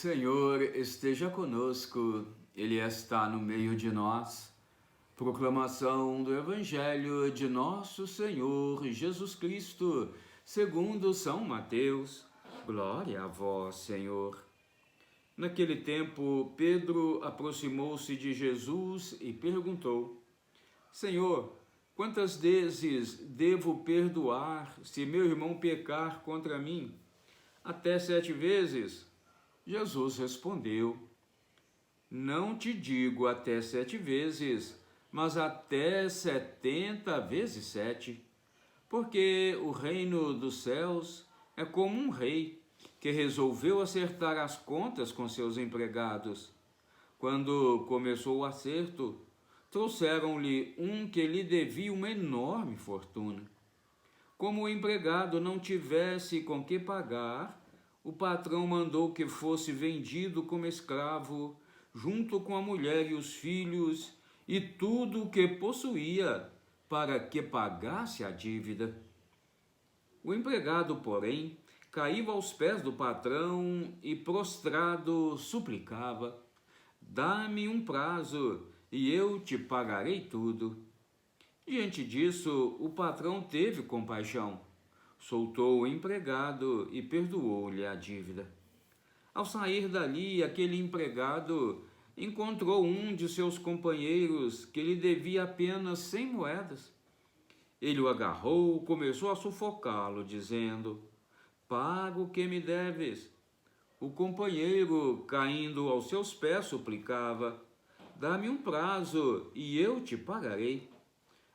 Senhor esteja conosco, Ele está no meio de nós. Proclamação do Evangelho de Nosso Senhor Jesus Cristo, segundo São Mateus. Glória a vós, Senhor. Naquele tempo, Pedro aproximou-se de Jesus e perguntou: Senhor, quantas vezes devo perdoar se meu irmão pecar contra mim? Até 7 vezes? Jesus respondeu: Não te digo até 7 vezes, mas até 70 vezes 7. Porque o reino dos céus é como um rei que resolveu acertar as contas com seus empregados. Quando começou o acerto, trouxeram-lhe um que lhe devia uma enorme fortuna. Como o empregado não tivesse com que pagar, o patrão mandou que fosse vendido como escravo, junto com a mulher e os filhos e tudo o que possuía, para que pagasse a dívida. O empregado, porém, caiu aos pés do patrão e, prostrado, suplicava: Dá-me um prazo e eu te pagarei tudo. Diante disso, o patrão teve compaixão, soltou o empregado e perdoou-lhe a dívida. Ao sair dali, aquele empregado encontrou um de seus companheiros que lhe devia apenas 100 moedas. Ele o agarrou, começou a sufocá-lo, dizendo: Paga o que me deves. O companheiro, caindo aos seus pés, suplicava: Dá-me um prazo e eu te pagarei.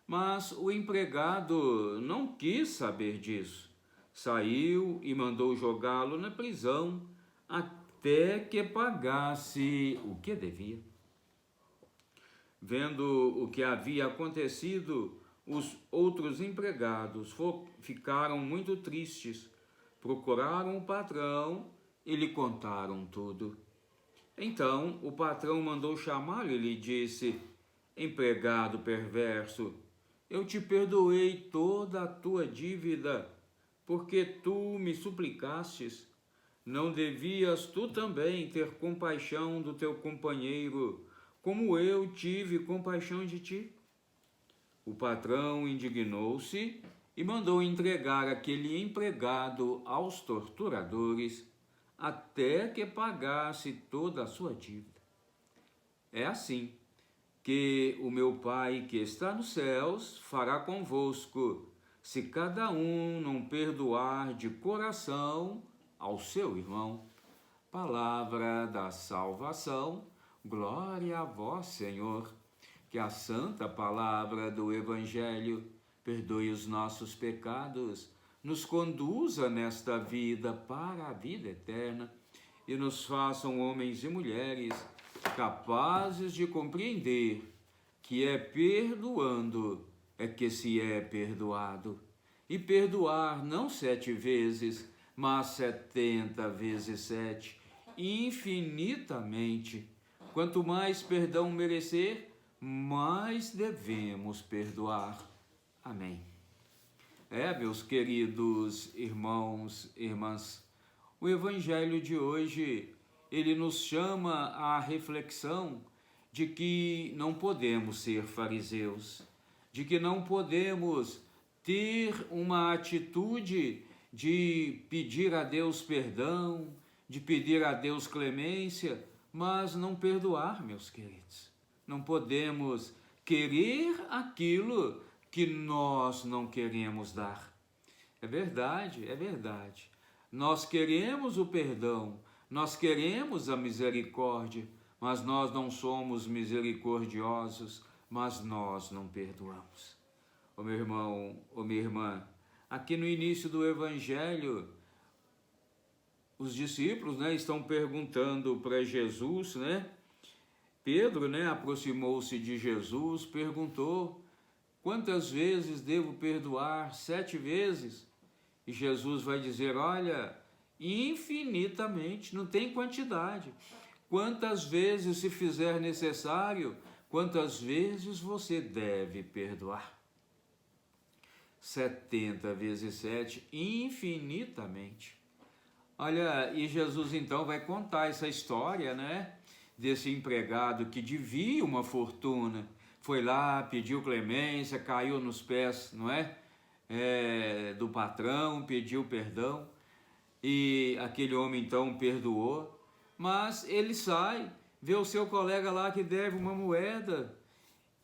Mas o empregado não quis saber disso. Saiu e mandou jogá-lo na prisão até que pagasse o que devia. Vendo o que havia acontecido, os outros empregados ficaram muito tristes. Procuraram o patrão e lhe contaram tudo. Então o patrão mandou chamá-lo e lhe disse: Empregado perverso, eu te perdoei toda a tua dívida, porque tu me suplicastes. Não devias tu também ter compaixão do teu companheiro, como eu tive compaixão de ti? O patrão indignou-se e mandou entregar aquele empregado aos torturadores, até que pagasse toda a sua dívida. É assim que o meu Pai que está nos céus fará convosco, se cada um não perdoar de coração ao seu irmão. Palavra da salvação, glória a vós, Senhor. Que a santa palavra do Evangelho perdoe os nossos pecados, nos conduza nesta vida para a vida eterna e nos façam homens e mulheres capazes de compreender que é perdoando é que se é perdoado. E perdoar não 7 vezes, mas 70 vezes 7, infinitamente. Quanto mais perdão merecer, mais devemos perdoar. Amém. Meus queridos irmãos e irmãs, o Evangelho de hoje, ele nos chama à reflexão de que não podemos ser fariseus, de que não podemos ter uma atitude de pedir a Deus perdão, de pedir a Deus clemência, mas não perdoar, meus queridos. Não podemos querer aquilo que nós não queremos dar. É verdade, é verdade. Nós queremos o perdão, nós queremos a misericórdia, mas nós não somos misericordiosos, mas nós não perdoamos. Ô meu irmão, ô minha irmã, aqui no início do Evangelho, os discípulos, estão perguntando para Jesus, Pedro, aproximou-se de Jesus, perguntou: Quantas vezes devo perdoar? 7 vezes? E Jesus vai dizer: olha, infinitamente, não tem quantidade. Quantas vezes se fizer necessário, quantas vezes você deve perdoar? 70 vezes 7, infinitamente. Olha, e Jesus então vai contar essa história, né? Desse empregado que devia uma fortuna, foi lá, pediu clemência, caiu nos pés, não é? Do patrão, pediu perdão, e aquele homem então perdoou, mas ele sai, vê o seu colega lá que deve uma moeda,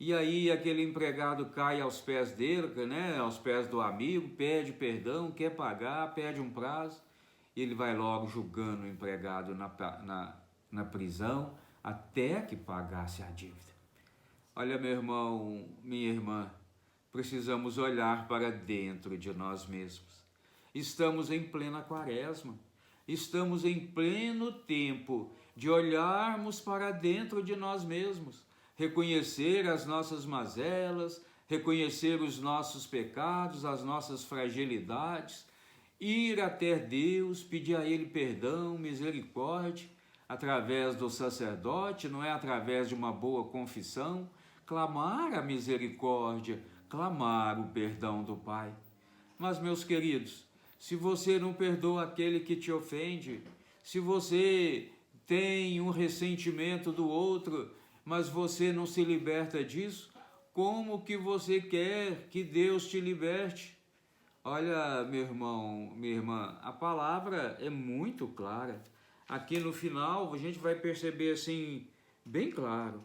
e aí aquele empregado cai aos pés dele, né? Aos pés do amigo, pede perdão, quer pagar, pede um prazo, e ele vai logo julgando o empregado na prisão, até que pagasse a dívida. Olha, meu irmão, minha irmã, precisamos olhar para dentro de nós mesmos. Estamos em plena quaresma, estamos em pleno tempo de olharmos para dentro de nós mesmos, reconhecer as nossas mazelas, reconhecer os nossos pecados, as nossas fragilidades, ir até Deus, pedir a Ele perdão, misericórdia, através do sacerdote, não é através de uma boa confissão, clamar a misericórdia, clamar o perdão do Pai. Mas, meus queridos, se você não perdoa aquele que te ofende, se você tem um ressentimento do outro, mas você não se liberta disso, como que você quer que Deus te liberte? Olha, meu irmão, minha irmã, a palavra é muito clara. Aqui no final a gente vai perceber assim, bem claro.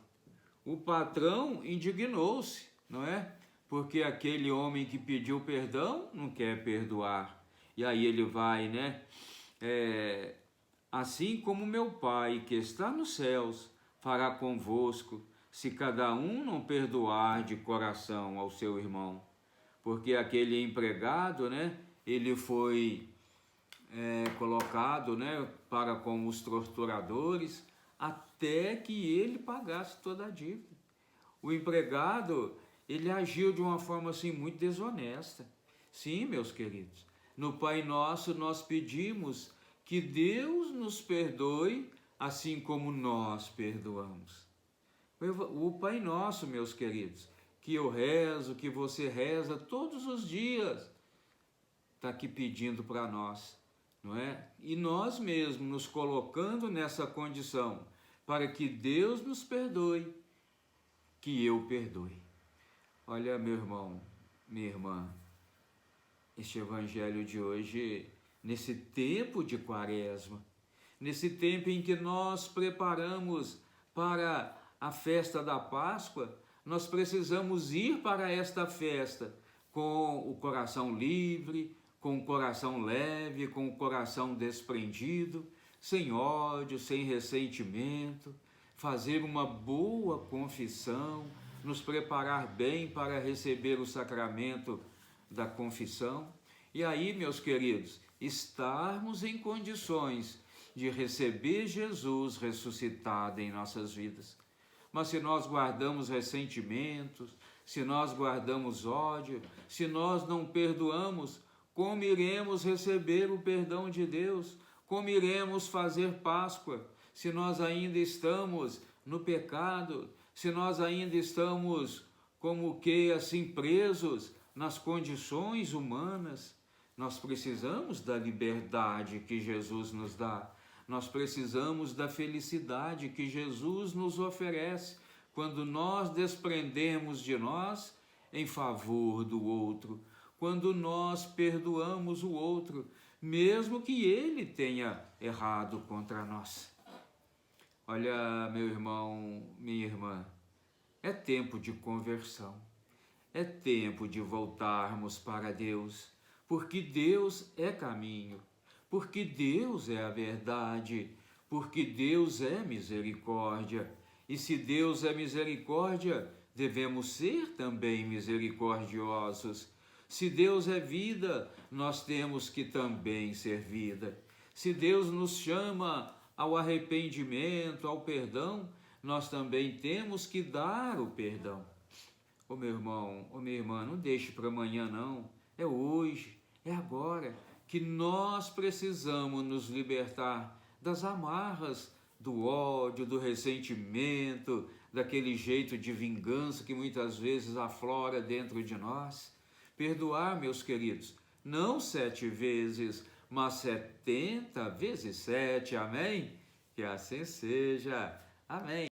O patrão indignou-se, não é? Porque aquele homem que pediu perdão não quer perdoar. E aí ele vai, né? Assim como meu Pai que está nos céus fará convosco, se cada um não perdoar de coração ao seu irmão. Porque aquele empregado, né? Ele foi colocado, né? Para com os torturadores, até que ele pagasse toda a dívida. O empregado, ele agiu de uma forma assim muito desonesta. Sim, meus queridos, no Pai Nosso nós pedimos que Deus nos perdoe assim como nós perdoamos. O Pai Nosso, meus queridos, que eu rezo, que você reza todos os dias, está aqui pedindo para nós, não é? E nós mesmos nos colocando nessa condição, para que Deus nos perdoe, que eu perdoe. Olha, meu irmão, minha irmã, este evangelho de hoje, nesse tempo de quaresma, nesse tempo em que nós preparamos para a festa da Páscoa, nós precisamos ir para esta festa com o coração livre, com o coração leve, com o coração desprendido, sem ódio, sem ressentimento, fazer uma boa confissão, nos preparar bem para receber o sacramento da confissão. E aí, meus queridos, estarmos em condições de receber Jesus ressuscitado em nossas vidas. Mas se nós guardamos ressentimentos, se nós guardamos ódio, se nós não perdoamos, como iremos receber o perdão de Deus? Como iremos fazer Páscoa? Se nós ainda estamos no pecado, se nós ainda estamos como que assim presos nas condições humanas, nós precisamos da liberdade que Jesus nos dá. Nós precisamos da felicidade que Jesus nos oferece quando nós desprendemos de nós em favor do outro, quando nós perdoamos o outro, mesmo que ele tenha errado contra nós. Olha, meu irmão, minha irmã, é tempo de conversão, é tempo de voltarmos para Deus, porque Deus é caminho, porque Deus é a verdade, porque Deus é misericórdia. E se Deus é misericórdia, devemos ser também misericordiosos. Se Deus é vida, nós temos que também ser vida. Se Deus nos chama ao arrependimento, ao perdão, nós também temos que dar o perdão. Ô meu irmão, ô minha irmã, não deixe para amanhã não, é hoje, é agora, que nós precisamos nos libertar das amarras do ódio, do ressentimento, daquele jeito de vingança que muitas vezes aflora dentro de nós. Perdoar, meus queridos, não 7 vezes, mas 70 vezes 7. Amém? Que assim seja. Amém.